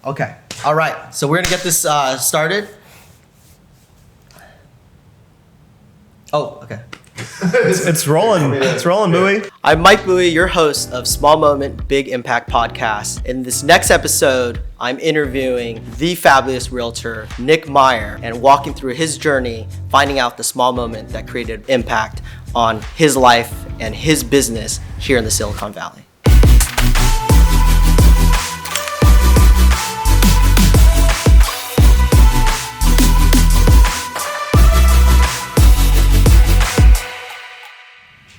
Okay. All right. So we're gonna get this started. Oh, okay. It's rolling. It's rolling, Bowie. I'm Mike Bowie, your host of Small Moment, Big Impact podcast. In this next episode, I'm interviewing the fabulous realtor, Nick Meyer, and walking through his journey, finding out the small moment that created impact on his life and his business here in the Silicon Valley.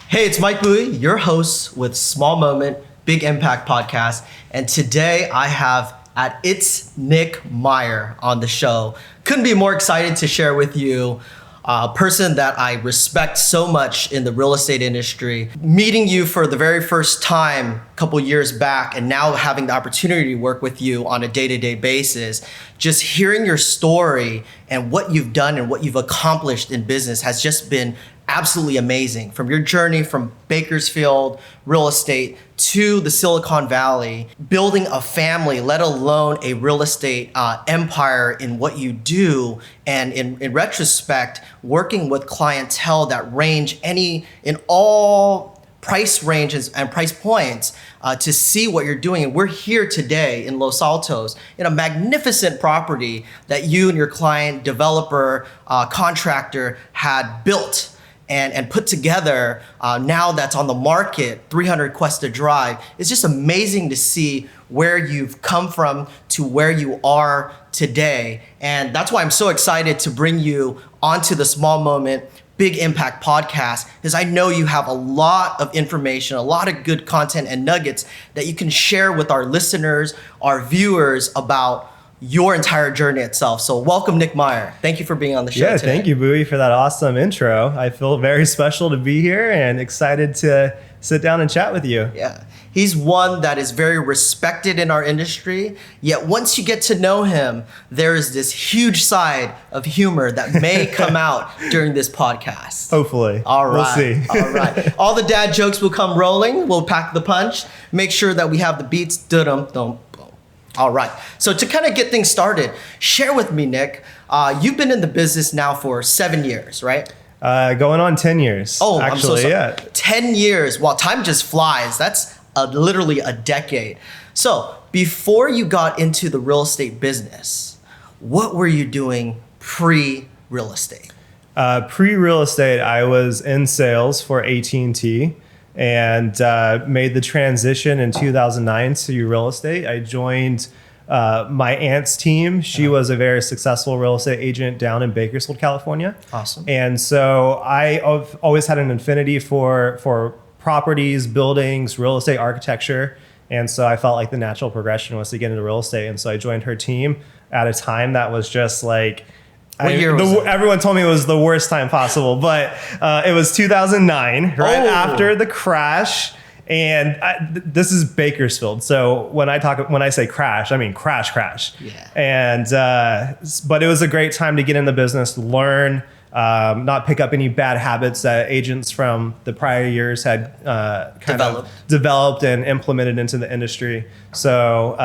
Hey, it's Mike Bowie, your host with Small Moment, Big Impact podcast. And today I have It's Nick Meyer on the show. Couldn't be more excited to share with you a person that I respect so much in the real estate industry. Meeting you for the very first time a couple years back and now having the opportunity to work with you on a day-to-day basis, just hearing your story and what you've done and what you've accomplished in business has just been absolutely amazing. From your journey from Bakersfield real estate to the Silicon Valley, building a family, let alone a real estate empire in what you do. And in retrospect, working with clientele that range in all price ranges and price points to see what you're doing. And we're here today in Los Altos in a magnificent property that you and your client, developer, contractor had built and put together. Now that's on the market, 300 Cuesta Drive. It's just amazing to see where you've come from to where you are today. And that's why I'm so excited to bring you onto the Small Moment, Big Impact podcast, because I know you have a lot of information, a lot of good content and nuggets that you can share with our listeners, our viewers about your entire journey itself. So welcome, Nick Meyer. Thank you for being on the show today. Thank you, Bowie, for that awesome intro. I feel very special to be here and excited to sit down and chat with you. Yeah. He's one that is very respected in our industry, yet once you get to know him, there is this huge side of humor that may come out during this podcast. Hopefully. All right. We'll see. All right. All the dad jokes will come rolling. We'll pack the punch. Make sure that we have the beats. Dum-dum. All right. So to kind of get things started, share with me, Nick. You've been in the business now for 7 years, right? Going on 10 years. Oh, actually, I'm so sorry. Yeah. 10 years. Wow, time just flies. That's literally a decade. So before you got into the real estate business, what were you doing pre-real estate? Pre-real estate, I was in sales for AT&T. And made the transition in 2009 to real estate. I joined my aunt's team. She was a very successful real estate agent down in Bakersfield, California. Awesome. And so I've always had an affinity for properties, buildings, real estate architecture. And so I felt like the natural progression was to get into real estate. And so I joined her team at a time that was just like, everyone told me it was the worst time possible, but it was 2009, right after the crash. And this is Bakersfield. So when I say crash, I mean crash. Yeah. And but it was a great time to get in the business, learn, not pick up any bad habits that agents from the prior years had developed and implemented into the industry. So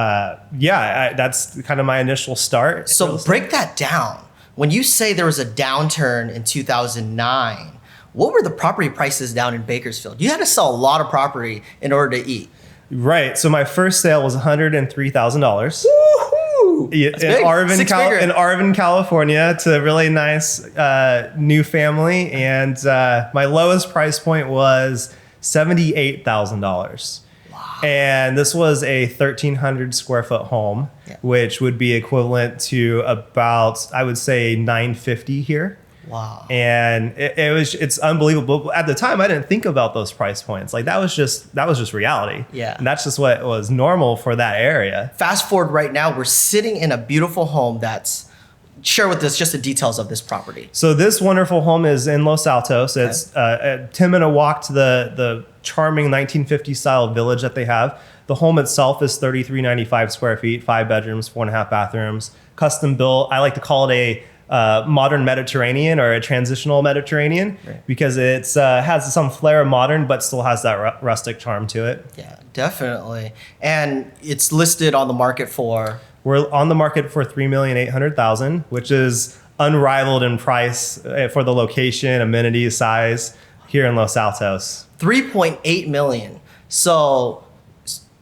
that's kind of my initial start. So break that down. When you say there was a downturn in 2009, what were the property prices down in Bakersfield? You had to sell a lot of property in order to eat. Right. So my first sale was $103,000. Woohoo! In Arvin, California, to a really nice new family. And my lowest price point was $78,000. And this was a 1,300 square foot home, which would be equivalent to about, I would say, $950 here. Wow. And it's unbelievable. At the time, I didn't think about those price points. Like that was just reality. Yeah. And that's just what was normal for that area. Fast forward right now, we're sitting in a beautiful home share with us just the details of this property. So this wonderful home is in Los Altos. Okay. It's a 10-minute walk to the charming 1950s style village that they have. The home itself is 3,395 square feet, 5 bedrooms, 4.5 bathrooms, custom built. I like to call it a modern Mediterranean or a transitional Mediterranean, right, because it's has some flair of modern, but still has that rustic charm to it. Yeah, definitely. And it's listed on the market for We're on the market for $3,800,000, which is unrivaled in price for the location, amenities, size here in Los Altos. 3.8 million. So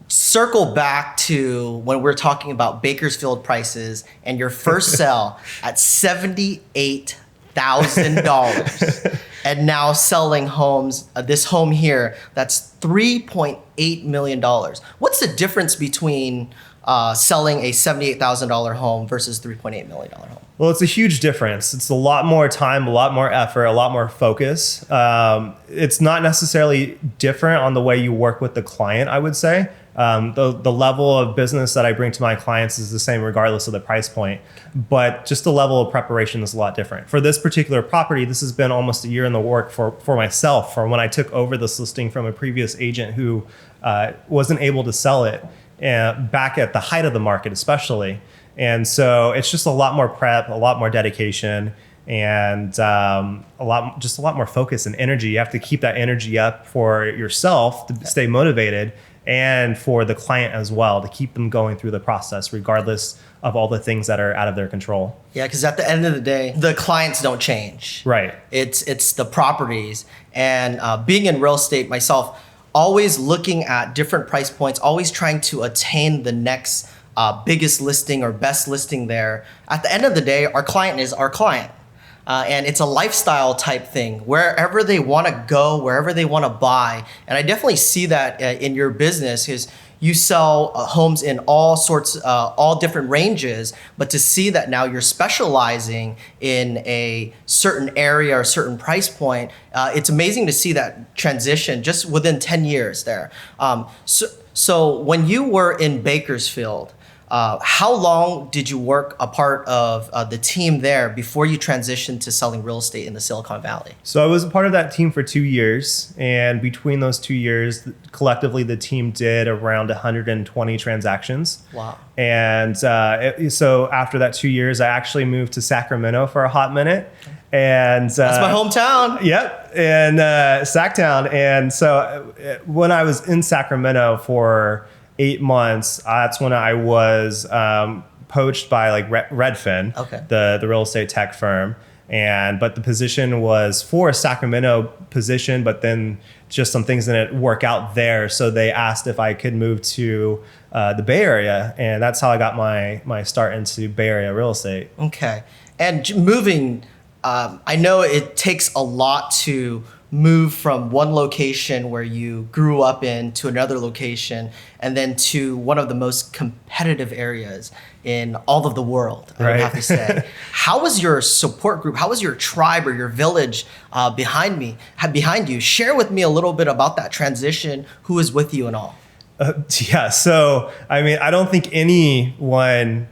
circle back to when we're talking about Bakersfield prices and your first sale at $78,000 and now selling homes, this home here, that's $3.8 million. What's the difference between selling a $78,000 home versus $3.8 million home? Well, it's a huge difference. It's a lot more time, a lot more effort, a lot more focus. It's not necessarily different on the way you work with the client, I would say. The level of business that I bring to my clients is the same regardless of the price point, but just the level of preparation is a lot different. For this particular property, this has been almost a year in the work for myself, from when I took over this listing from a previous agent who wasn't able to sell it back at the height of the market especially. And so it's just a lot more prep, a lot more dedication, and a lot more focus and energy. You have to keep that energy up for yourself to stay motivated, and for the client as well, to keep them going through the process regardless of all the things that are out of their control. Yeah, because at the end of the day, the clients don't change. Right. It's the properties. And being in real estate myself, always looking at different price points, always trying to attain the next biggest listing or best listing there. At the end of the day, our client is our client. And it's a lifestyle type thing, wherever they want to go, wherever they want to buy. And I definitely see that in your business, because you sell homes in all sorts, all different ranges. But to see that now you're specializing in a certain area or certain price point, it's amazing to see that transition just within 10 years there. So when you were in Bakersfield, how long did you work a part of the team there before you transitioned to selling real estate in the Silicon Valley? So I was a part of that team for 2 years. And between those 2 years, collectively, the team did around 120 transactions. Wow. And so after that 2 years, I actually moved to Sacramento for a hot minute. And that's my hometown. Yep. And Sacktown. And so when I was in Sacramento for 8 months, that's when I was poached by like Redfin, okay, the real estate tech firm. But the position was for a Sacramento position, but then just some things didn't work out there. So they asked if I could move to the Bay Area. And that's how I got my start into Bay Area real estate. Okay. And moving, I know it takes a lot to move from one location where you grew up in to another location, and then to one of the most competitive areas in all of the world, I would have to say. How was your support group? How was your tribe or your village behind you? Share with me a little bit about that transition, who was with you and all. Yeah, so I mean, I don't think anyone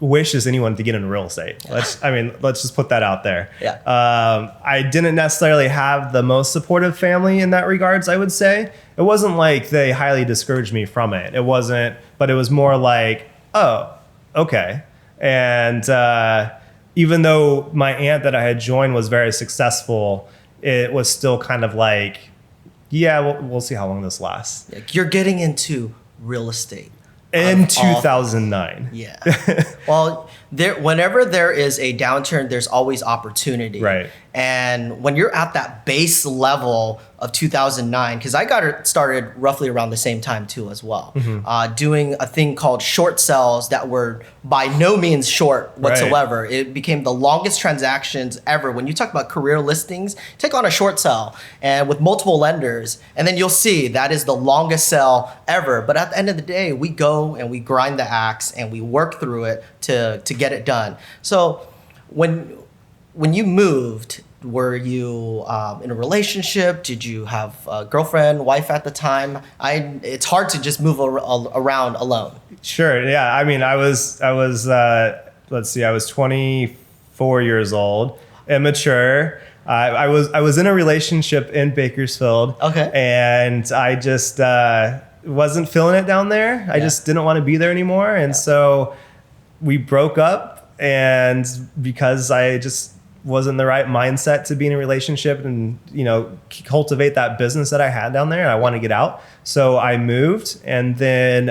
wishes anyone to get into real estate. Let's just put that out there. Yeah. I didn't necessarily have the most supportive family in that regards, I would say. It wasn't like they highly discouraged me from it. It wasn't, but it was more like, oh, okay. And even though my aunt that I had joined was very successful, it was still kind of like, yeah, we'll see how long this lasts. You're getting into real estate. In 2009. Yeah. Well, whenever there is a downturn, there's always opportunity. Right. And when you're at that base level of 2009, because I got it started roughly around the same time too as well, doing a thing called short sales that were by no means short whatsoever. Right. It became the longest transactions ever. When you talk about career listings, take on a short sale and with multiple lenders, and then you'll see that is the longest sale ever. But at the end of the day, we go and we grind the axe and we work through it to get it done. So when you moved, were you in a relationship? Did you have a girlfriend, wife at the time? It's hard to just move around alone. Sure. Yeah. I mean, I was 24 years old, immature. I was in a relationship in Bakersfield. Okay. And I just wasn't feeling it down there. I just didn't want to be there anymore. And so we broke up, and because I just wasn't the right mindset to be in a relationship and, cultivate that business that I had down there, and I want to get out. So I moved, and then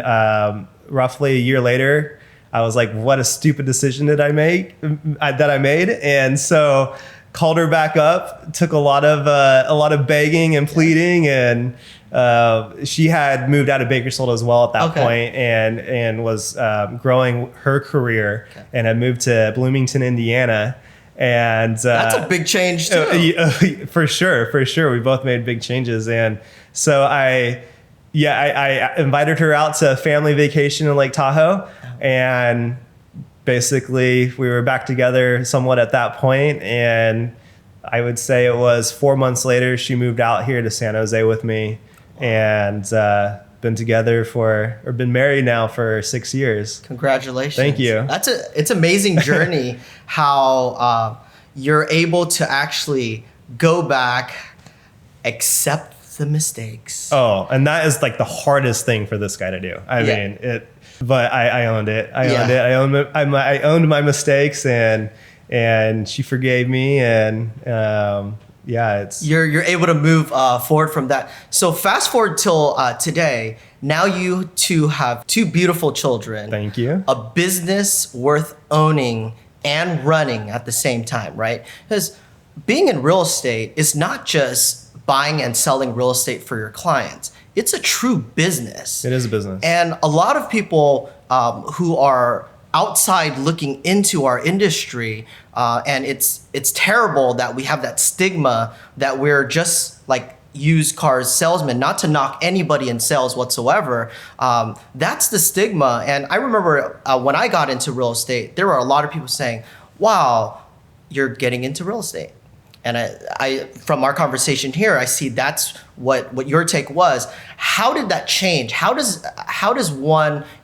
roughly a year later, I was like, what a stupid decision that I made. And so called her back up, took a lot of begging and pleading, and she had moved out of Bakersfield as well at that point, and was growing her career, and had moved to Bloomington, Indiana. And that's a big change too. For sure. We both made big changes. And so I invited her out to a family vacation in Lake Tahoe, and basically we were back together somewhat at that point. And I would say it was 4 months later, she moved out here to San Jose with me, and been married now for 6 years. Congratulations. Thank you. It's an amazing journey how you're able to actually go back, accept the mistakes. Oh, and that is like the hardest thing for this guy to do. But I owned it. I owned my mistakes, and she forgave me, and you're able to move forward from that. So fast forward till today. Now you two have two beautiful children. Thank you. A business worth owning and running at the same time, right? Because being in real estate is not just buying and selling real estate for your clients. It's a true business. It is a business. And a lot of people who are outside looking into our industry, and it's terrible that we have that stigma that we're just like used cars salesmen, not to knock anybody in sales whatsoever. That's the stigma. And I remember when I got into real estate, there were a lot of people saying, wow, you're getting into real estate. And I from our conversation here, I see that's what your take was. How did that change? How does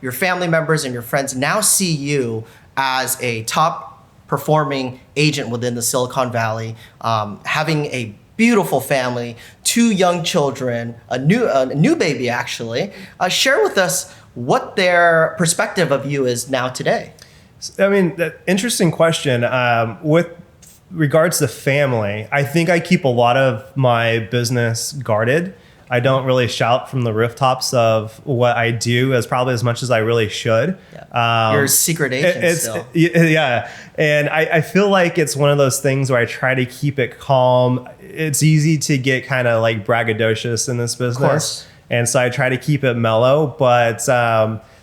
your family members and your friends now see you as a top performing agent within the Silicon Valley, having a beautiful family, two young children, a new baby actually. Share with us what their perspective of you is now today. I mean, interesting question. With regards to family, I think I keep a lot of my business guarded. I don't really shout from the rooftops of what I do as much as I really should. Yeah. You're a secret agent still. Yeah. And I feel like it's one of those things where I try to keep it calm. It's easy to get kind of like braggadocious in this business. Of course. And so I try to keep it mellow, but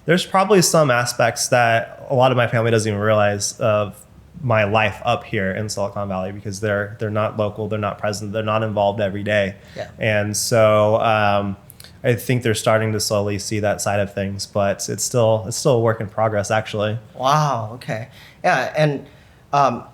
there's probably some aspects that a lot of my family doesn't even realize of my life up here in Silicon Valley, because they're not local, they're not present, they're not involved every day. Yeah. And so I think they're starting to slowly see that side of things, but it's still a work in progress, actually. Wow. Okay. Yeah. And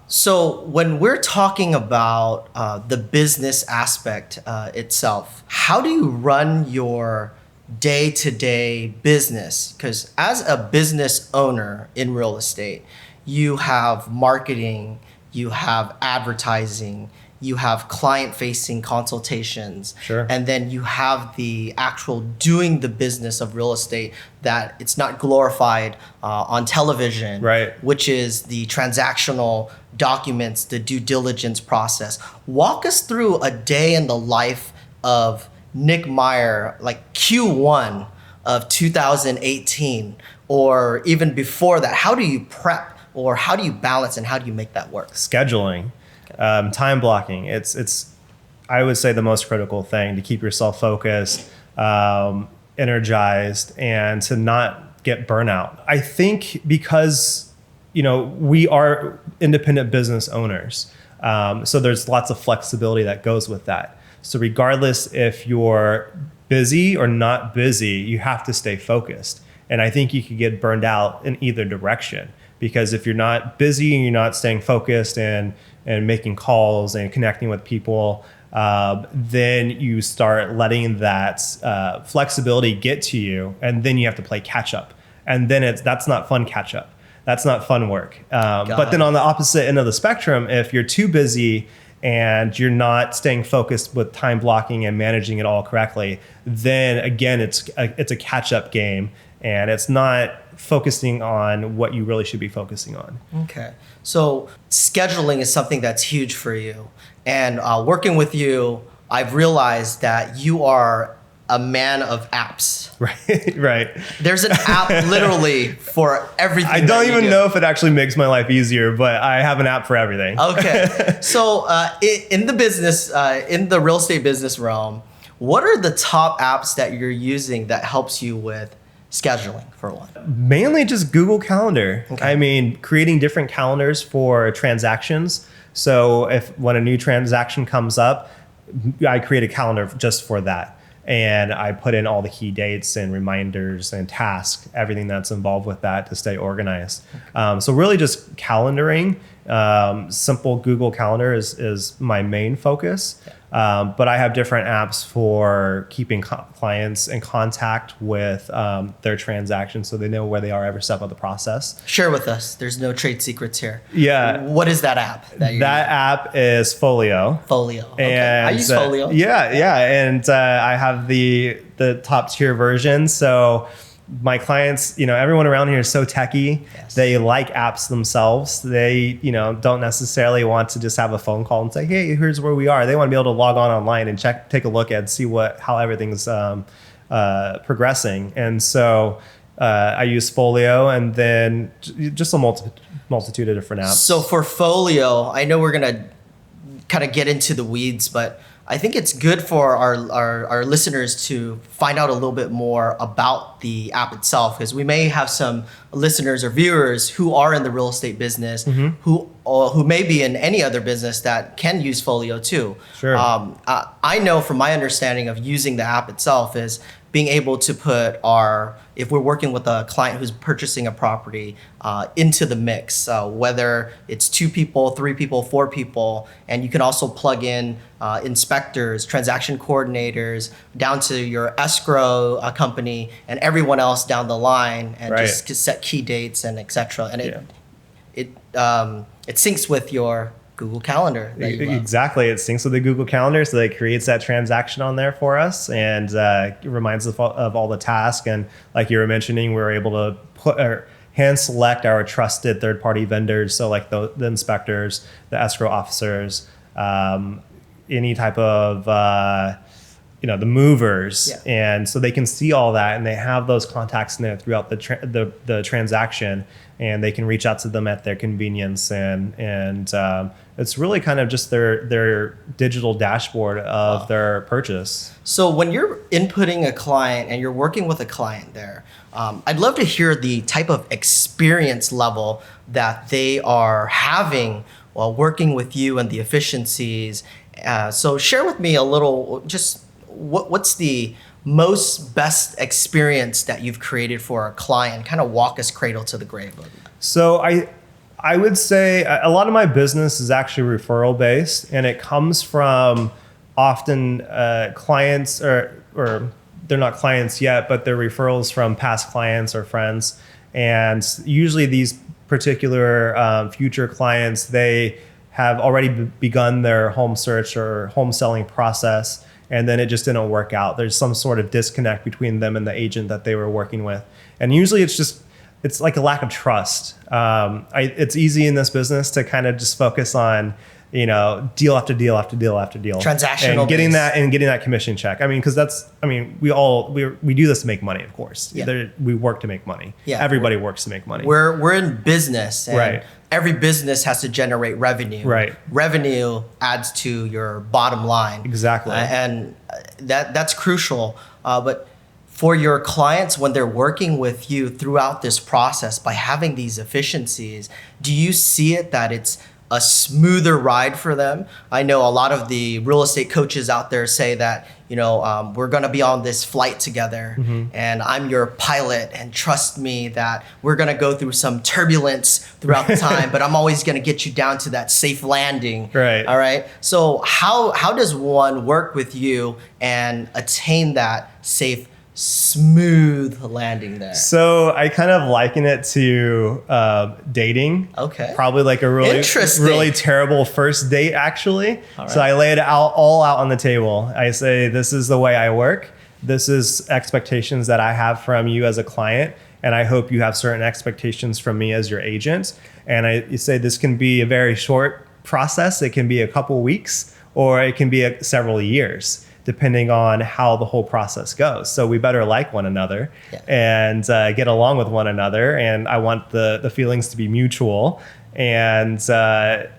so when we're talking about the business aspect itself, how do you run your day-to-day business? Because as a business owner in real estate, you have marketing, you have advertising, you have client-facing consultations, sure, and then you have the actual doing the business of real estate that it's not glorified on television, right, which is the transactional documents, the due diligence process. Walk us through a day in the life of Nick Meyer, like Q1 of 2018, or even before that. How do you prep? Or how do you balance and how do you make that work? Scheduling, time blocking. It's I would say the most critical thing to keep yourself focused, energized, and to not get burnout. I think because we are independent business owners, so there's lots of flexibility that goes with that. So regardless if you're busy or not busy, you have to stay focused. And I think you could get burned out in either direction. Because if you're not busy and you're not staying focused and making calls and connecting with people, then you start letting that flexibility get to you, and then you have to play catch up. And then that's not fun catch up. That's not fun work. But then on the opposite end of the spectrum, if you're too busy and you're not staying focused with time blocking and managing it all correctly, then again, it's a catch up game, and it's not focusing on what you really should be focusing on. Okay. So scheduling is something that's huge for you. And working with you, I've realized that you are a man of apps. Right, right. There's an app literally for everything. I don't even know if it actually makes my life easier, but I have an app for everything. Okay. So in the business, in the real estate business realm, what are the top apps that you're using that helps you with scheduling, for one? Mainly just Google Calendar. Okay. I mean, creating different calendars for transactions. So when a new transaction comes up, I create a calendar just for that. And I put in all the key dates and reminders and tasks, everything that's involved with that to stay organized. So really just calendaring. Simple Google Calendar is my main focus. But I have different apps for keeping clients in contact with their transactions so they know where they are every step of the process. Share with us. There's no trade secrets here. Yeah. What is that app? That app is Folio. Folio. Okay. And, I use Folio. Yeah. And I have the top tier version. So my clients, everyone around here is so techie. Yes. They like apps themselves. They, don't necessarily want to just have a phone call and say, hey, here's where we are. They want to be able to log on online and take a look at, see how everything's progressing. And so I use Folio and then just a multitude of different apps. So for Folio, I know we're going to kind of get into the weeds, but I think it's good for our listeners to find out a little bit more about the app itself, because we may have some listeners or viewers who are in the real estate business, who may be in any other business that can use Folio too. Sure. I know from my understanding of using the app itself is being able to put if we're working with a client who's purchasing a property into the mix, whether it's 2 people, 3 people, 4 people, and you can also plug in inspectors, transaction coordinators, down to your escrow company and everyone else down the line, and just set key dates and etc. And it syncs with your Google Calendar. Exactly. It syncs with the Google Calendar, so it creates that transaction on there for us, and it reminds us of all the tasks. And like you were mentioning, we're able to hand select our trusted third-party vendors, so like the inspectors, the escrow officers, any type of the movers, and so they can see all that, and they have those contacts in there throughout the transaction, and they can reach out to them at their convenience, and it's really kind of just their digital dashboard of their purchase. So when you're inputting a client and you're working with a client there, I'd love to hear the type of experience level that they are having while working with you and the efficiencies. So share with me a little, just what's the most best experience that you've created for a client? Kind of walk us cradle to the grave. So I would say a lot of my business is actually referral based, and it comes from often clients or they're not clients yet, but they're referrals from past clients or friends. And usually these particular future clients, they have already begun their home search or home selling process, and then it just didn't work out. There's some sort of disconnect between them and the agent that they were working with. And usually it's like a lack of trust. It's easy in this business to kind of just focus on, deal after deal after deal after deal. Transactional and getting that commission check. I mean, because we do this to make money, of course. Yeah. We work to make money. Yeah. Everybody works to make money. We're in business, and right. Every business has to generate revenue. Right. Revenue adds to your bottom line. Exactly. And that's crucial. But for your clients, when they're working with you throughout this process, by having these efficiencies, do you see it that it's a smoother ride for them? I know a lot of the real estate coaches out there say that, we're going to be on this flight together, and I'm your pilot, and trust me that we're going to go through some turbulence throughout the time, but I'm always going to get you down to that safe landing. Right. All right. So how does one work with you and attain that safe, smooth landing there? So I kind of liken it to dating. Okay. Probably like a really terrible first date, actually. All right. So I lay it all out on the table. I say, this is the way I work. This is expectations that I have from you as a client, and I hope you have certain expectations from me as your agent. And you say this can be a very short process. It can be a couple weeks, or it can be several years. depending on how the whole process goes. So we better like one another and get along with one another. And I want the feelings to be mutual. And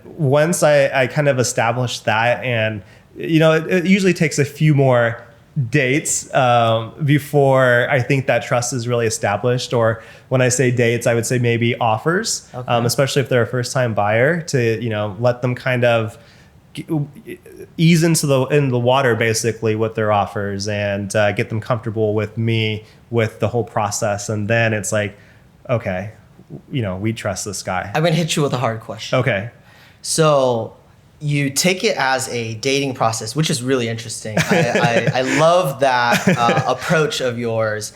once I kind of established that, and it usually takes a few more dates before I think that trust is really established. Or when I say dates, I would say maybe offers, especially if they're a first-time buyer, to let them kind of ease into the water basically with their offers and get them comfortable with me with the whole process. And then it's like, okay, we trust this guy. I'm gonna hit you with a hard question. Okay. So you take it as a dating process, which is really interesting. I love that approach of yours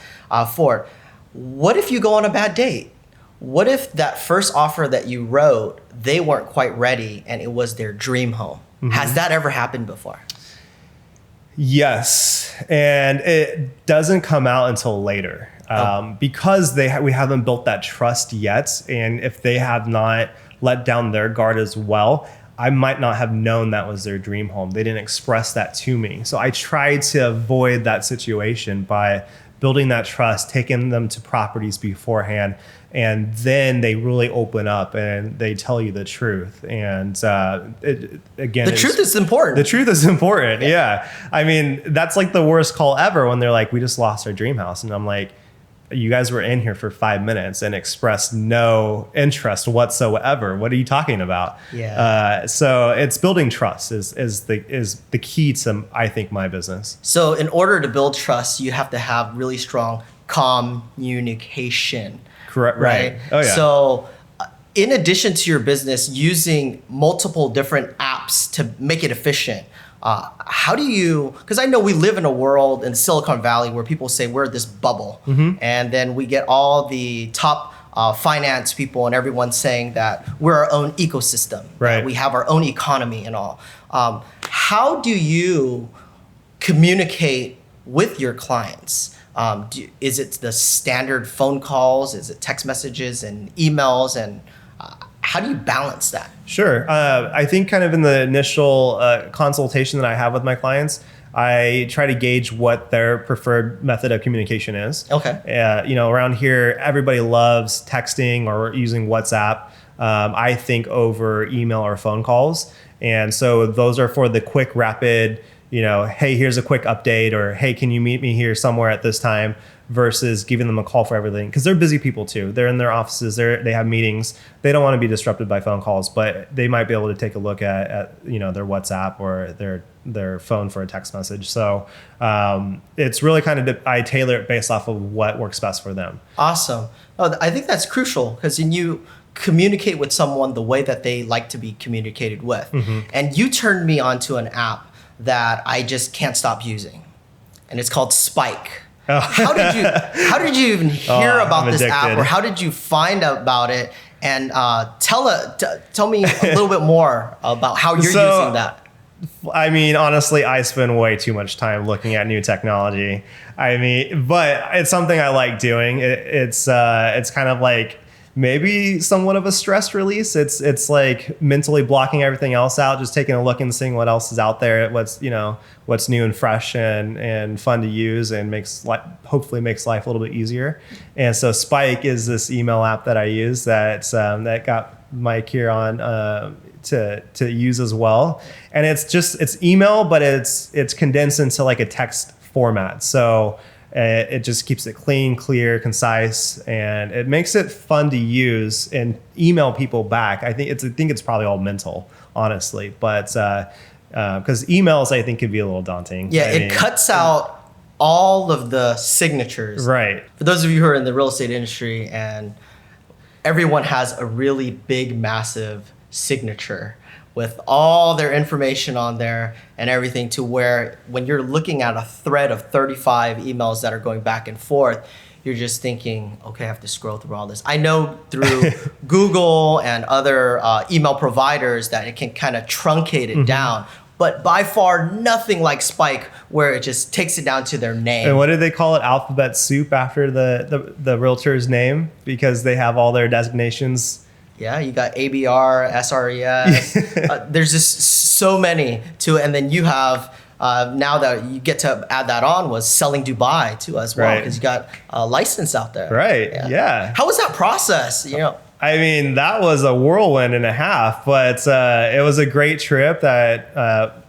for it. What if you go on a bad date? What if that first offer that you wrote, they weren't quite ready and it was their dream home? Mm-hmm. Has that ever happened before? Yes. And it doesn't come out until later because we haven't built that trust yet. And if they have not let down their guard as well, I might not have known that was their dream home. They didn't express that to me. So I tried to avoid that situation by building that trust, taking them to properties beforehand, and then they really open up and they tell you the truth. And the truth is important. The truth is important. Yeah. I mean, that's like the worst call ever when they're like, we just lost our dream house. And I'm like, you guys were in here for 5 minutes and expressed no interest whatsoever. What are you talking about? Yeah. So it's building trust is the key to, I think, my business. So in order to build trust, you have to have really strong communication. Correct. Right. Oh yeah. So in addition to your business using multiple different apps to make it efficient, how do you, because I know we live in a world in Silicon Valley where people say we're this bubble, and then we get all the top finance people and everyone saying that we're our own ecosystem, right? We have our own economy and all. How do you communicate with your clients? Is it the standard phone calls? Is it text messages and emails? And how do you balance that? Sure. I think kind of in the initial consultation that I have with my clients, I try to gauge what their preferred method of communication is. Okay. Around here, everybody loves texting or using WhatsApp. I think over email or phone calls. And so those are for the quick, rapid, hey, here's a quick update, or hey, can you meet me here somewhere at this time, versus giving them a call for everything. Because they're busy people too. They're in their offices, they have meetings. They don't want to be disrupted by phone calls, but they might be able to take a look at their WhatsApp or their phone for a text message. So it's really kind of, I tailor it based off of what works best for them. Awesome. Oh, I think that's crucial, because then you communicate with someone the way that they like to be communicated with. And you turned me onto an app that I just can't stop using, and it's called Spike. Oh. How did you even hear about this app, or how did you find out about it? And tell me a little bit more about how you're using that. I mean, honestly, I spend way too much time looking at new technology. But it's something I like doing. It's kind of like maybe somewhat of a stress release. It's like mentally blocking everything else out, just taking a look and seeing what else is out there, what's new and fresh and fun to use, and hopefully makes life a little bit easier. And so Spike is this email app that I use that got Mike here on to use as well. And it's email, but it's condensed into like a text format. So it just keeps it clean, clear, concise, and it makes it fun to use and email people back. I think it's probably all mental, honestly, but because emails I think could be a little daunting. Yeah, it cuts out all of the signatures. Right. For those of you who are in the real estate industry, and everyone has a really big, massive signature with all their information on there and everything, to where when you're looking at a thread of 35 emails that are going back and forth, you're just thinking, okay, I have to scroll through all this. I know through Google and other email providers that it can kind of truncate it down, but by far nothing like Spike, where it just takes it down to their name. And what did they call it? Alphabet soup, after the realtor's name, because they have all their designations. Yeah, you got ABR, SRES. There's just so many to it. And then you have now that you get to add that on was selling Dubai too as well, Right. because you got a license out there. Right. Yeah. How was that process? I mean, that was a whirlwind and a half, but it was a great trip that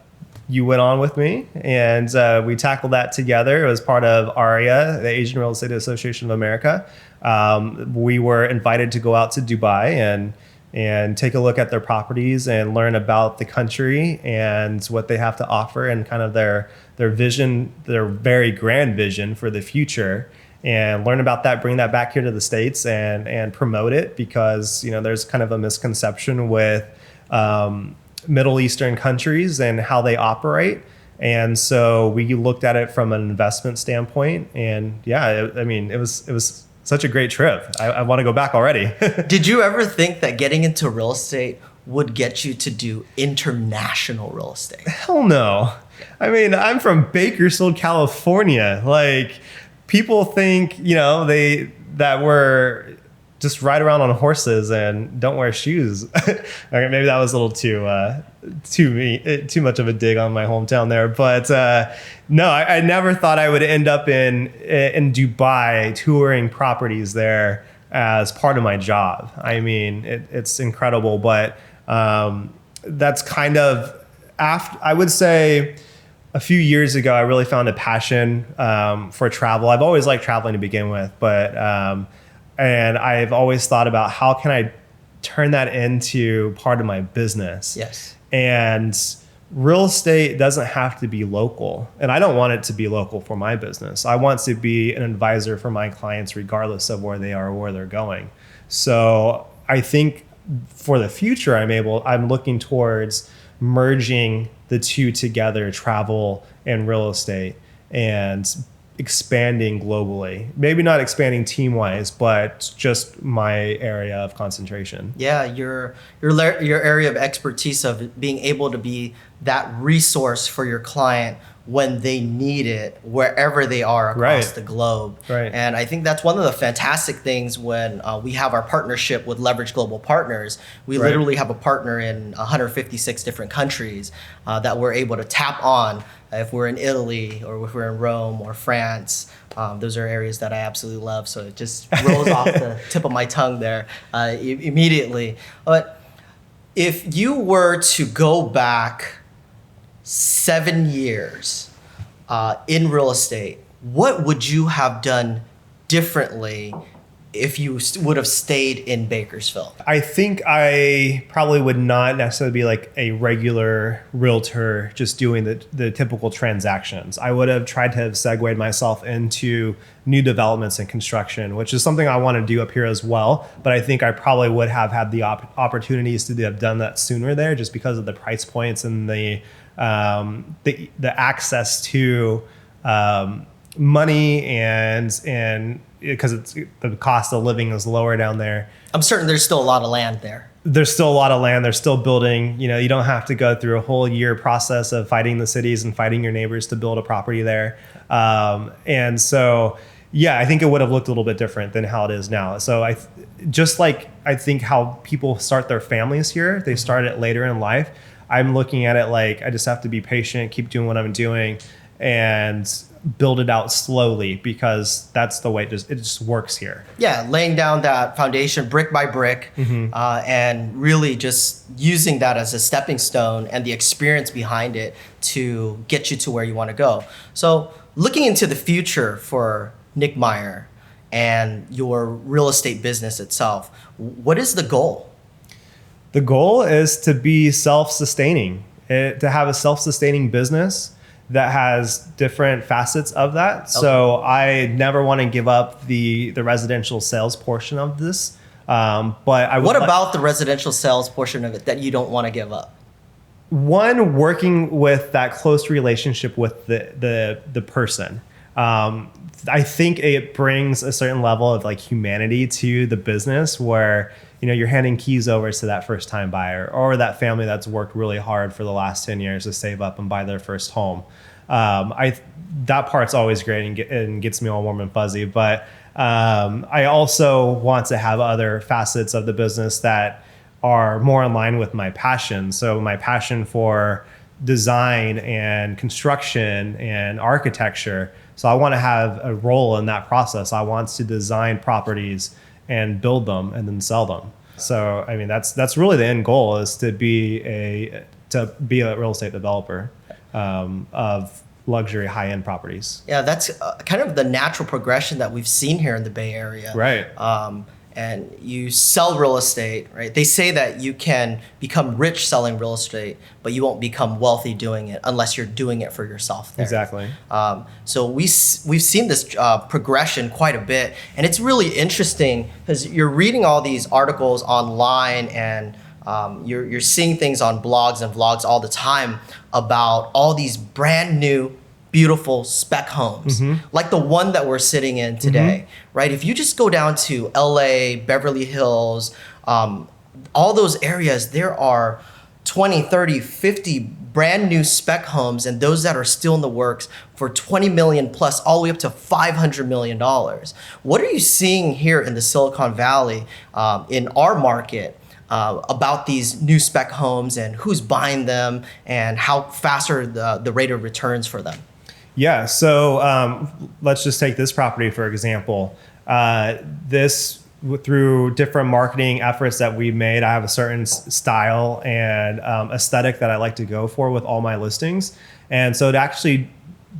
you went on with me, and we tackled that together. It was part of ARIA, the Asian Real Estate Association of America. We were invited to go out to Dubai and take a look at their properties and learn about the country and what they have to offer and kind of their vision, their very grand vision for the future, and learn about that, bring that back here to the States and promote it, because there's kind of a misconception with Middle Eastern countries and how they operate. And so we looked at it from an investment standpoint, and it was such a great trip. I want to go back already. Did you ever think that getting into real estate would get you to do international real estate? Hell no. I mean, I'm from Bakersfield, California. Like, people think, that we're just ride around on horses and don't wear shoes. Okay, maybe that was a little too much of a dig on my hometown there. But no, I never thought I would end up in Dubai touring properties there as part of my job. I mean, it's incredible, but that's kind of after, I would say, a few years ago, I really found a passion for travel. I've always liked traveling to begin with, but and I've always thought about how can I turn that into part of my business. Yes. And real estate doesn't have to be local, and I don't want it to be local for my business. I want to be an advisor for my clients regardless of where they are or where they're going. So I think for the future, I'm looking towards merging the two together, travel and real estate, and expanding globally. Maybe not expanding team-wise, but just my area of concentration. Yeah, your area of expertise of being able to be that resource for your client when they need it, wherever they are across the globe. Right. And I think that's one of the fantastic things when we have our partnership with Leverage Global Partners. We literally have a partner in 156 different countries that we're able to tap on if we're in Italy or if we're in Rome or France. Those are areas that I absolutely love. So it just rolls off the tip of my tongue there immediately. But if you were to go back 7 years in real estate, what would you have done differently if you would have stayed in Bakersfield? I think I probably would not necessarily be like a regular realtor just doing the typical transactions. I would have tried to have segued myself into new developments and construction, which is something I want to do up here as well. But I think I probably would have had the opportunities to have done that sooner there, just because of the price points and the access to money and because the cost of living is lower down there. I'm certain there's still a lot of land there. There's still a lot of land. They're still building. You don't have to go through a whole year process of fighting the cities and fighting your neighbors to build a property there. And so, I think it would have looked a little bit different than how it is now. So I think how people start their families here, they start it later in life. I'm looking at it like I just have to be patient, keep doing what I'm doing, and build it out slowly, because that's the way it just works here. Yeah, laying down that foundation brick by brick, and really just using that as a stepping stone and the experience behind it to get you to where you want to go. So looking into the future for Nick Meyer and your real estate business itself, what is the goal? The goal is to be self-sustaining, to have a self-sustaining business that has different facets of that. Okay. So I never want to give up the residential sales portion of this. But what about the residential sales portion of it that you don't want to give up? One, working with that close relationship with the person. I think it brings a certain level of like humanity to the business, where you're handing keys over to that first time buyer or that family that's worked really hard for the last 10 years to save up and buy their first home. That part's always great and gets me all warm and fuzzy. But I also want to have other facets of the business that are more in line with my passion. So my passion for design and construction and architecture. So I want to have a role in that process. I want to design properties and build them and then sell them. So I mean, that's really the end goal, is to be a real estate developer of luxury high-end properties. Yeah, that's kind of the natural progression that we've seen here in the Bay Area. Right. And you sell real estate, right? They say that you can become rich selling real estate, but you won't become wealthy doing it unless you're doing it for yourself there. Exactly. So we've seen this progression quite a bit, and it's really interesting because you're reading all these articles online, and you're seeing things on blogs and vlogs all the time about all these brand new beautiful spec homes, like the one that we're sitting in today, right? If you just go down to LA, Beverly Hills, all those areas, there are 20, 30, 50 brand new spec homes, and those that are still in the works for 20 million plus, all the way up to $500 million. What are you seeing here in the Silicon Valley, in our market, about these new spec homes, and who's buying them, and how fast are the rate of returns for them? Yeah, so let's just take this property for example. This, through different marketing efforts that we made, I have a certain style and aesthetic that I like to go for with all my listings. And so it actually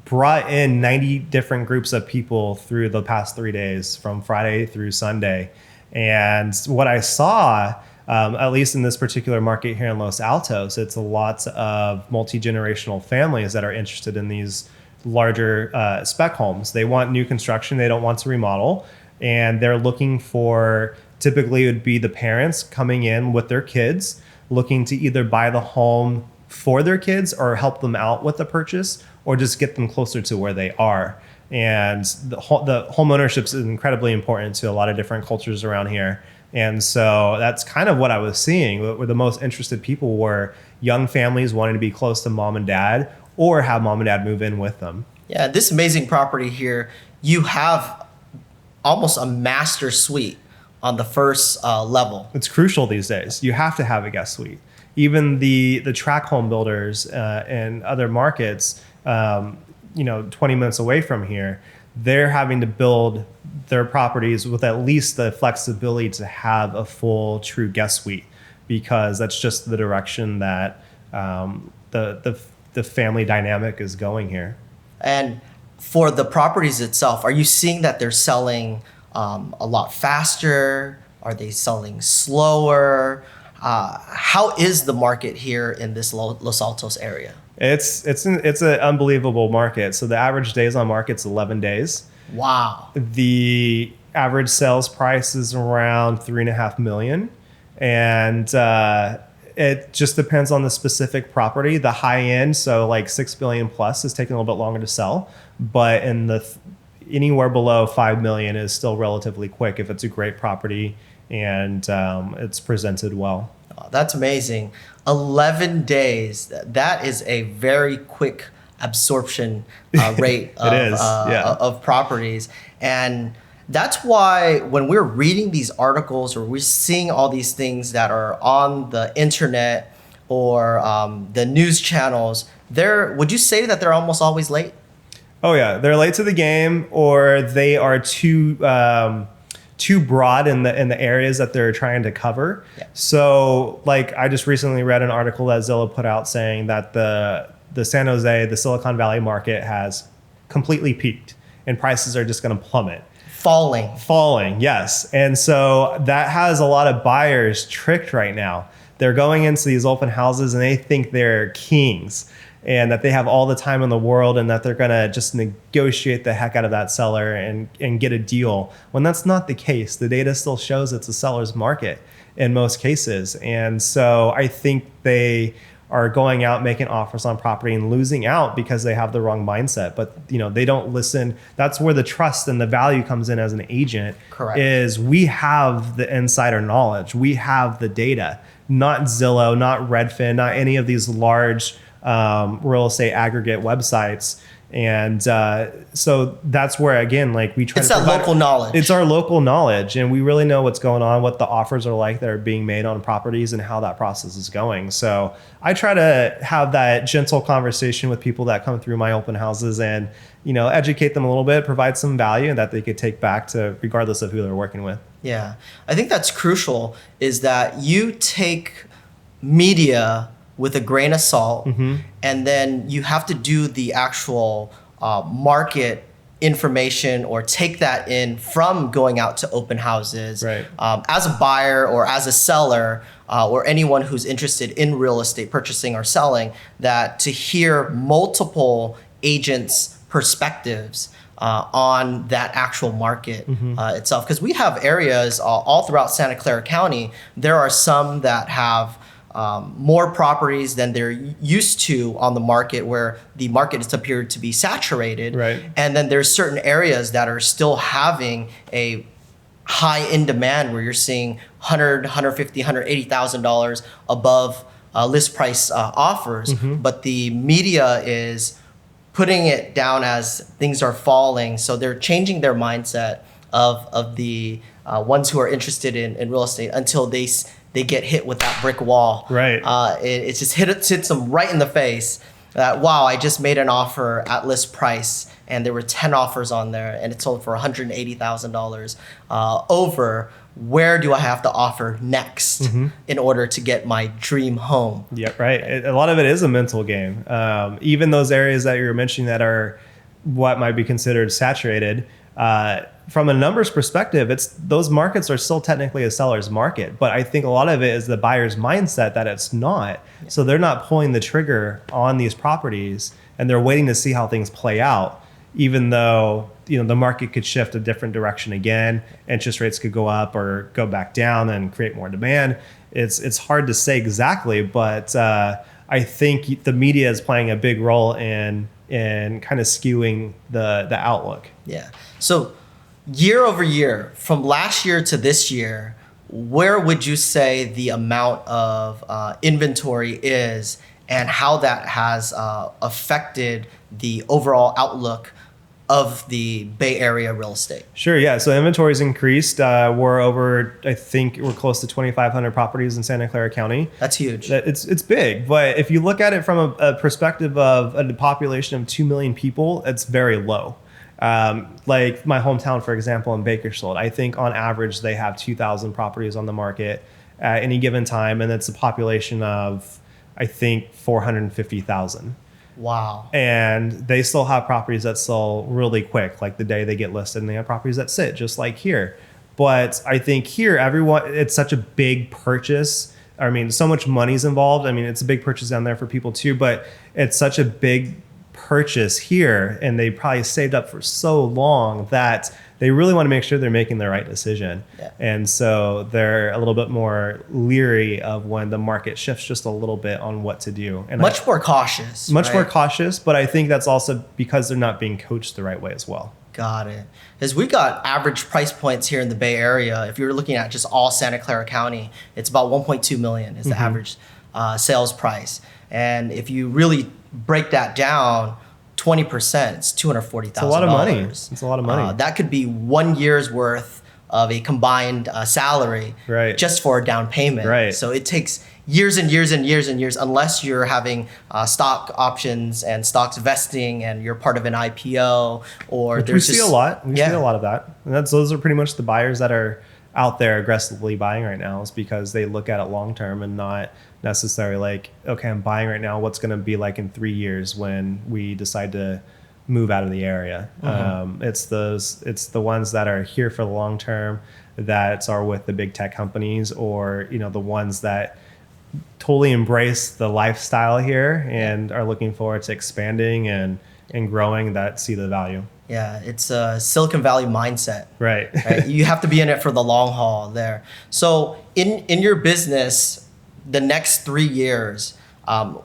brought in 90 different groups of people through the past 3 days, from Friday through Sunday. And what I saw, at least in this particular market here in Los Altos, it's a lot of multi-generational families that are interested in these larger spec homes. They want new construction. They don't want to remodel. And they're looking for, typically it would be the parents coming in with their kids, looking to either buy the home for their kids or help them out with the purchase, or just get them closer to where they are. And the home ownership is incredibly important to a lot of different cultures around here. And so that's kind of what I was seeing, where the most interested people were young families wanting to be close to mom and dad, or have mom and dad move in with them. Yeah, this amazing property here, you have almost a master suite on the first level. It's crucial these days. You have to have a guest suite. Even the tract home builders and other markets, 20 minutes away from here, they're having to build their properties with at least the flexibility to have a full true guest suite, because that's just the direction that the family dynamic is going here. And for the properties itself, are you seeing that they're selling a lot faster? Are they selling slower? How is the market here in this Los Altos area? It's an unbelievable market. So the average days on market's 11 days. Wow. The average sales price is around 3.5 million, and it just depends on the specific property. The high end, so like 6 billion plus, is taking a little bit longer to sell, but in anywhere below 5 million is still relatively quick if it's a great property and it's presented well. Oh, that's amazing. 11 days. That is a very quick absorption rate of properties. And that's why when we're reading these articles, or we're seeing all these things that are on the internet or the news channels, would you say that they're almost always late? Oh yeah, they're late to the game, or they are too broad in the areas that they're trying to cover. Yeah. So like I just recently read an article that Zillow put out saying that the San Jose, the Silicon Valley market has completely peaked and prices are just going to plummet. Falling, yes. And so that has a lot of buyers tricked right now. They're going into these open houses and they think they're kings and that they have all the time in the world and that they're going to just negotiate the heck out of that seller and get a deal, when that's not the case. The data still shows it's a seller's market in most cases. And so I think they are going out making offers on property and losing out because they have the wrong mindset. But they don't listen. That's where the trust and the value comes in as an agent. Correct. Is we have the insider knowledge. We have the data. Not Zillow, not Redfin, not any of these large real estate aggregate websites. And so that's where, again, like we try It's to that provide, local knowledge. it's our local knowledge, and we really know what's going on, what the offers are like that are being made on properties, and how that process is going. So I try to have that gentle conversation with people that come through my open houses, and educate them a little bit, provide some value that they could take back to, regardless of who they're working with. Yeah, I think that's crucial, is that you take media with a grain of salt, and then you have to do the actual market information, or take that in from going out to open houses. Right. As a buyer or as a seller, or anyone who's interested in real estate purchasing or selling, that to hear multiple agents' perspectives on that actual market itself. Because we have areas all throughout Santa Clara County. There are some that have more properties than they're used to on the market, where the market has appeared to be saturated. Right. And then there's certain areas that are still having a high in demand, where you're seeing $100,000, $150,000, $180,000 above list price offers. But the media is putting it down as things are falling. So they're changing their mindset of the ones who are interested in real estate, until they get hit with that brick wall. Right. It just hits them right in the face. Wow, I just made an offer at list price, and there were 10 offers on there, and it sold for $180,000 over. Where do I have to offer next in order to get my dream home? Yeah, right. A lot of it is a mental game. Even those areas that you were mentioning that are what might be considered saturated, from a numbers perspective, those markets are still technically a seller's market. But I think a lot of it is the buyer's mindset that it's not. Yeah. So they're not pulling the trigger on these properties, and they're waiting to see how things play out, even though the market could shift a different direction again. Interest rates could go up or go back down and create more demand. It's hard to say exactly, but I think the media is playing a big role in kind of skewing the outlook. Yeah. So year over year, from last year to this year, where would you say the amount of inventory is, and how that has affected the overall outlook of the Bay Area real estate? Sure, yeah. So inventory's increased. I think we're close to 2,500 properties in Santa Clara County. That's huge. It's big, but if you look at it from a perspective of a population of 2 million people, it's very low. Like my hometown, for example, in Bakersfield, I think on average they have 2,000 properties on the market at any given time, and it's a population of, I think, 450,000. Wow. And they still have properties that sell really quick, like the day they get listed, and they have properties that sit, just like here. But I think here, it's such a big purchase. I mean, so much money's involved. I mean, it's a big purchase down there for people too, but it's such a big purchase here, and they probably saved up for so long that they really want to make sure they're making the right decision. Yeah. And so they're a little bit more leery of when the market shifts just a little bit on what to do. And much more cautious. Much more cautious, but I think that's also because they're not being coached the right way as well. Got it. Because we got average price points here in the Bay Area. If you're looking at just all Santa Clara County, it's about 1.2 million is the average sales price. And if you really break that down, 20%, it's $240,000. It's a lot of money. It's a lot of money. That could be 1 year's worth of a combined salary, right, just for a down payment. Right. So it takes years and years and years and years, unless you're having stock options and stocks vesting and you're part of an IPO, or we see a lot. We see a lot of that. And those are pretty much the buyers that are out there aggressively buying right now, is because they look at it long term and not necessarily like, okay, I'm buying right now, what's going to be like in 3 years when we decide to move out of the area. It's the ones that are here for the long term, that are with the big tech companies, or the ones that totally embrace the lifestyle here and are looking forward to expanding and growing, that see the value. Yeah, it's a Silicon Valley mindset. Right. You have to be in it for the long haul there. So in your business, the next 3 years,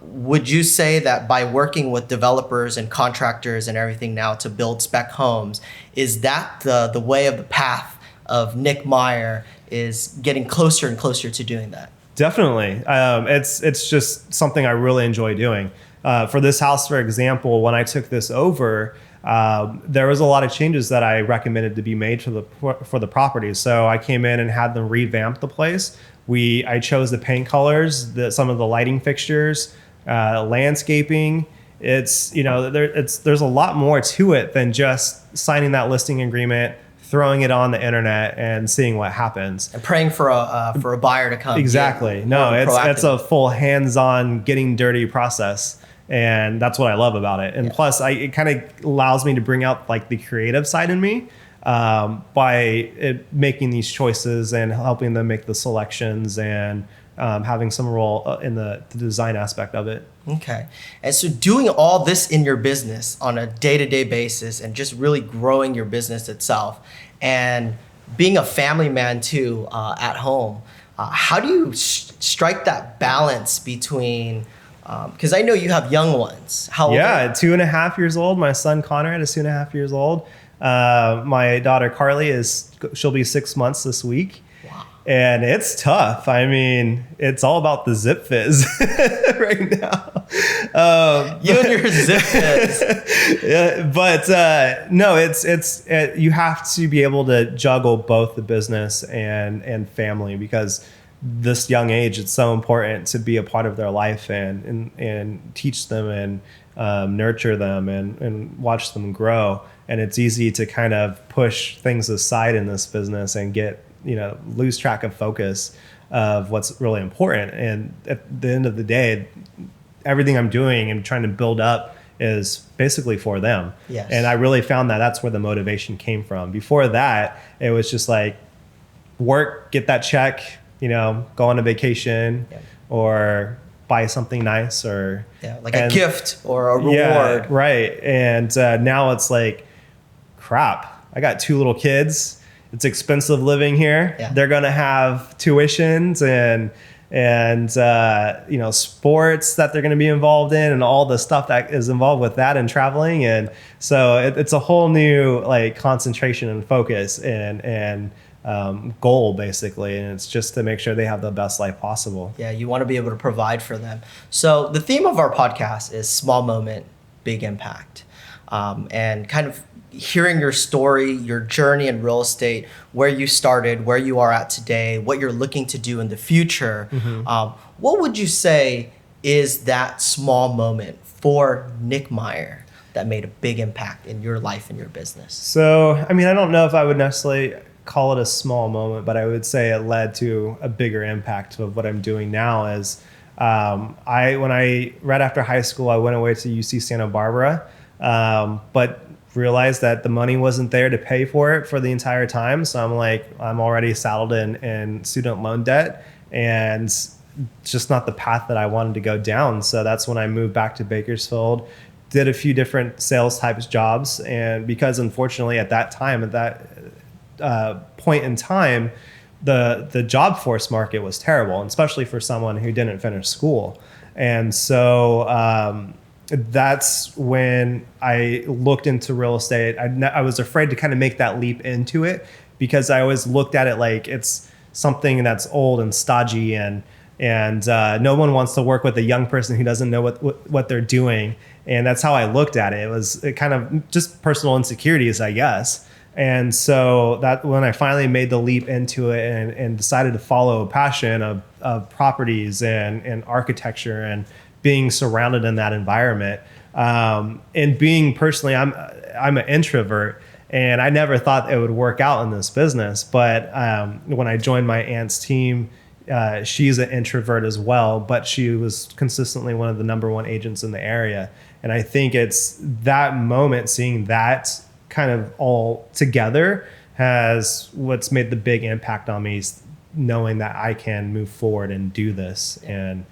would you say that by working with developers and contractors and everything now to build spec homes, is that the way of the path of Nick Meyer, is getting closer and closer to doing that? Definitely. It's just something I really enjoy doing. For this house, for example, when I took this over, there was a lot of changes that I recommended to be made for the property. So I came in and had them revamp the place. I chose the paint colors, some of the lighting fixtures, landscaping. There's a lot more to it than just signing that listing agreement, throwing it on the internet, and seeing what happens. And praying for a buyer to come. Exactly. No, it's a full hands-on, getting dirty process. And that's what I love about it. And plus, it kind of allows me to bring out like the creative side in me by making these choices and helping them make the selections and having some role in the design aspect of it. Okay. And so doing all this in your business on a day-to-day basis and just really growing your business itself and being a family man too at home, how do you strike that balance between, because I know you have young ones. How old are they? 2.5 years old. My son Conrad is 2.5 years old. My daughter Carly she'll be 6 months this week. Wow. And it's tough. I mean, it's all about the zip fizz right now. You and your zip fizz. No, you have to be able to juggle both the business and family, because this young age, it's so important to be a part of their life and teach them and nurture them and watch them grow. And it's easy to kind of push things aside in this business and lose track of focus of what's really important. And at the end of the day, everything I'm doing and trying to build up is basically for them. Yes. And I really found that that's where the motivation came from. Before that, it was just like work, get that check, go on a vacation or buy something nice or a gift or a reward. Yeah, right. And now it's like, crap, I got 2 little kids. It's expensive living here. Yeah. They're going to have tuitions and sports that they're going to be involved in and all the stuff that is involved with that and traveling. And so it's a whole new like concentration and focus and goal basically. And it's just to make sure they have the best life possible. Yeah, you want to be able to provide for them. So the theme of our podcast is small moment, big impact. And kind of hearing your story, your journey in real estate, where you started, where you are at today, what you're looking to do in the future. Mm-hmm. What would you say is that small moment for Nick Meyer that made a big impact in your life and your business? So, I mean, I don't know if I would necessarily call it a small moment, but I would say it led to a bigger impact of what I'm doing now. Is right after high school, I went away to UC Santa Barbara, but realized that the money wasn't there to pay for it for the entire time. So I'm already saddled in student loan debt, and it's just not the path that I wanted to go down. So that's when I moved back to Bakersfield, did a few different sales types jobs. And because unfortunately at that point in time, the job force market was terrible, and especially for someone who didn't finish school. And so that's when I looked into real estate. I was afraid to kind of make that leap into it because I always looked at it like it's something that's old and stodgy, and no one wants to work with a young person who doesn't know what they're doing. And that's how I looked at it. It was kind of just personal insecurities, I guess. And so that when I finally made the leap into it and decided to follow a passion of properties and architecture and being surrounded in that environment, and being personally, I'm an introvert, and I never thought it would work out in this business. But when I joined my aunt's team, she's an introvert as well, but she was consistently one of the #1 agents in the area. And I think it's that moment, seeing that kind of all together, has what's made the big impact on me, is knowing that I can move forward and do this. And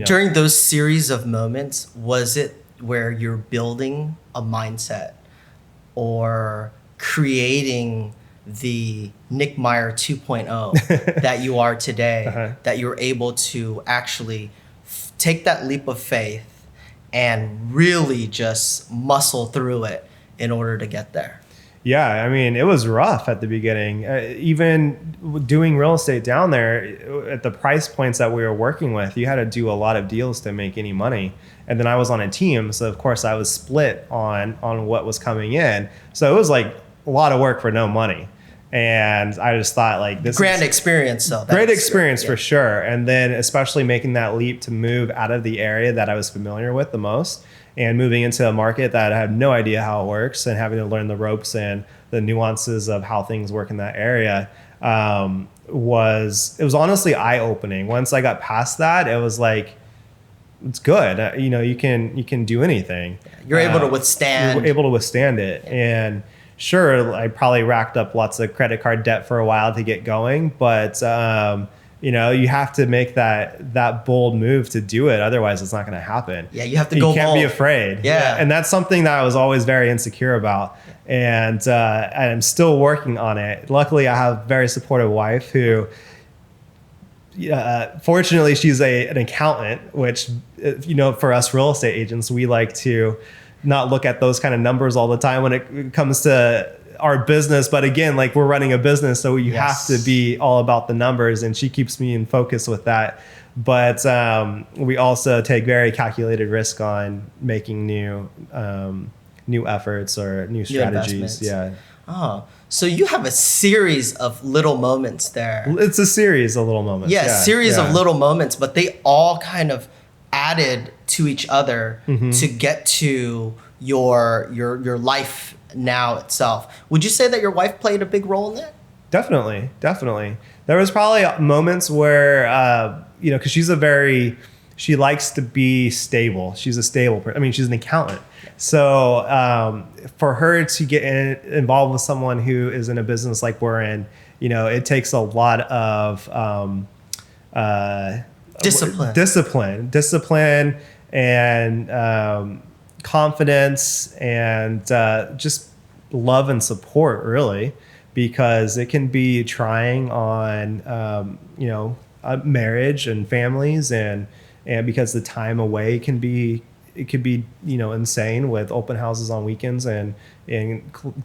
during those series of moments, was it where you're building a mindset or creating the Nick Meyer 2.0 that you are today, that you're able to actually take that leap of faith and really just muscle through it in order to get there? Yeah, I mean, it was rough at the beginning. Even doing real estate down there at the price points that we were working with, you had to do a lot of deals to make any money. And then I was on a team, so of course I was split on what was coming in. So it was like a lot of work for no money. And I just thought like this Grand experience though. Great experience for sure. And then especially making that leap to move out of the area that I was familiar with the most and moving into a market that I had no idea how it works and having to learn the ropes and the nuances of how things work in that area was honestly eye-opening. Once I got past that, it was like, it's good. You can do anything. You're able to withstand. You're able to withstand it. And sure, I probably racked up lots of credit card debt for a while to get going, but you have to make that bold move to do it. Otherwise, it's not going to happen. Yeah, you have to go bold. You can't be afraid. Yeah. And that's something that I was always very insecure about. And I'm still working on it. Luckily, I have a very supportive wife who, fortunately, she's an accountant, which, for us real estate agents, we like to not look at those kind of numbers all the time when it comes to our business. But again, like we're running a business, so you have to be all about the numbers, and she keeps me in focus with that. But we also take very calculated risk on making new efforts or new strategies. Yeah. Oh, so you have a series of little moments there. It's a series of little moments. Yeah, series of little moments, but they all kind of added to each other to get to your life now itself. Would you say that your wife played a big role in that? Definitely. There was probably moments where, because she likes to be stable. She's a stable person. I mean, she's an accountant. So for her to get involved with someone who is in a business like we're in, it takes a lot of discipline and confidence and just love and support, really, because it can be trying on a marriage and families and because the time away could be insane with open houses on weekends and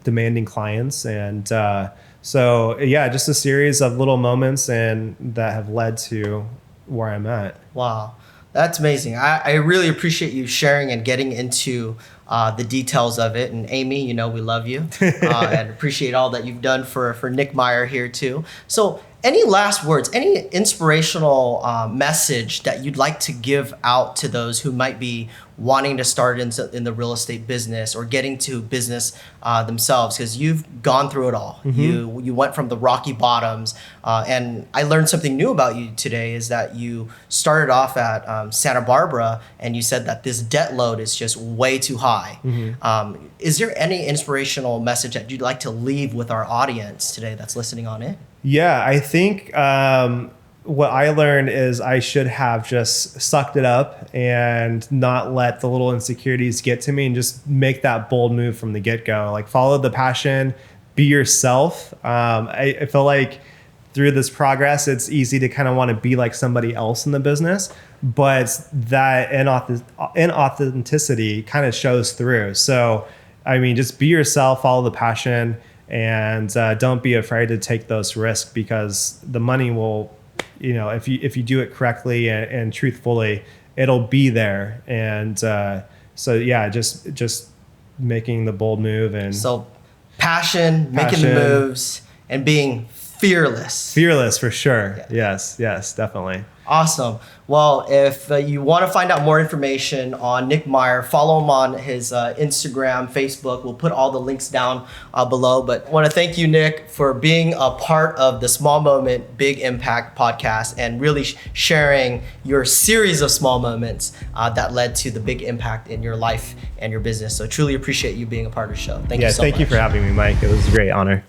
demanding clients and just a series of little moments and that have led to where I'm at. Wow, that's amazing. I really appreciate you sharing and getting into the details of it. And Amy, we love you and appreciate all that you've done for Nick Meyer here too. So any last words, any inspirational message that you'd like to give out to those who might be wanting to start in the real estate business or getting to business themselves? Because you've gone through it all. You went from the rocky bottoms. And I learned something new about you today is that you started off at Santa Barbara and you said that this debt load is just way too high. Is there any inspirational message that you'd like to leave with our audience today that's listening on it? Yeah, I think what I learned is I should have just sucked it up and not let the little insecurities get to me and just make that bold move from the get-go. Like follow the passion, be yourself. I feel like through this progress, it's easy to kind of want to be like somebody else in the business, but that inauthenticity kind of shows through. So, I mean, just be yourself, follow the passion, and don't be afraid to take those risks because the money will, if you do it correctly and truthfully, it'll be there. And just making the bold move and passion, making the moves, and being fearless. Fearless for sure. Yeah. Yes, definitely. Awesome. Well, if you want to find out more information on Nick Meyer, follow him on his Instagram, Facebook. We'll put all the links down below. But I want to thank you, Nick, for being a part of the Small Moment, Big Impact podcast and really sharing your series of small moments that led to the big impact in your life and your business. So truly appreciate you being a part of the show. Thank you so much. Thank you for having me, Mike. It was a great honor.